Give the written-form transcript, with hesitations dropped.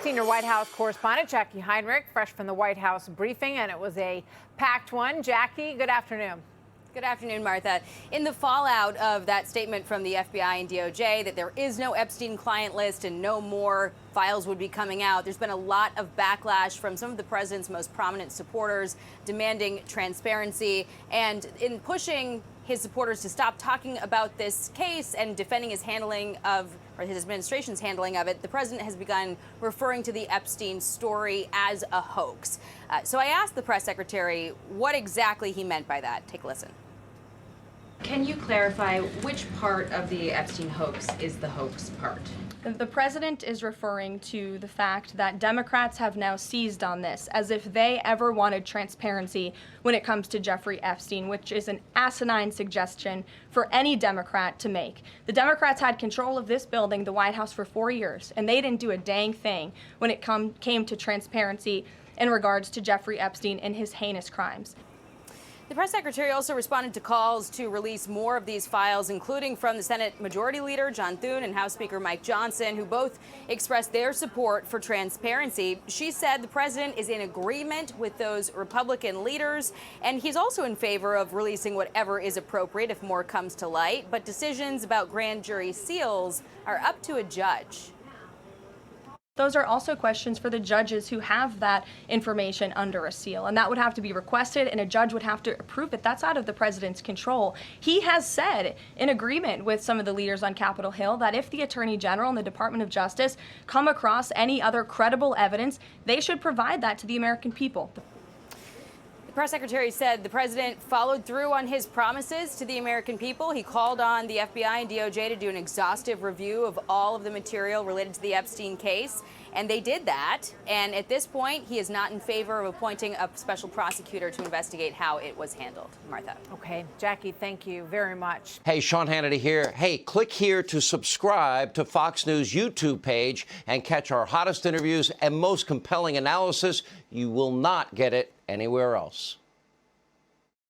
Senior White House correspondent Jacqui Heinrich, fresh from the White House briefing, and it was a packed one. Jacqui, good afternoon. Good afternoon, Martha. In the fallout of that statement from the FBI and DOJ that there is no Epstein client list and no more files would be coming out, there's been a lot of backlash from some of the president's most prominent supporters demanding transparency and in pushing his supporters to stop talking about this case and defending his handling of, or his administration's handling of it. The president has begun referring to the Epstein story as a hoax. So I asked the press secretary what exactly he meant by that. Take a listen. Can you clarify which part of the Epstein hoax is the hoax part? The president is referring to the fact that Democrats have now seized on this as if they ever wanted transparency when it comes to Jeffrey Epstein, which is an asinine suggestion for any Democrat to make. The Democrats had control of this building, the White House, for 4 years, and they didn't do a dang thing when it came to transparency in regards to Jeffrey Epstein and his heinous crimes. The press secretary also responded to calls to release more of these files, including from the Senate Majority Leader John Thune and House Speaker Mike Johnson, who both expressed their support for transparency. She said the president is in agreement with those Republican leaders, and he's also in favor of releasing whatever is appropriate if more comes to light. But decisions about grand jury seals are up to a judge. Those are also questions for the judges who have that information under a seal, and that would have to be requested, and a judge would have to approve it. That's out of the president's control. He has said, in agreement with some of the leaders on Capitol Hill, that if the Attorney General and the Department of Justice come across any other credible evidence, they should provide that to the American people. The press secretary said the president followed through on his promises to the American people. He called on the FBI and DOJ to do an exhaustive review of all of the material related to the Epstein case, and they did that. And at this point, he is not in favor of appointing a special prosecutor to investigate how it was handled. Martha. Okay, Jacqui, thank you very much. Hey, Sean Hannity here. Hey, click here to subscribe to Fox News YouTube page and catch our hottest interviews and most compelling analysis. You will not get it anywhere else.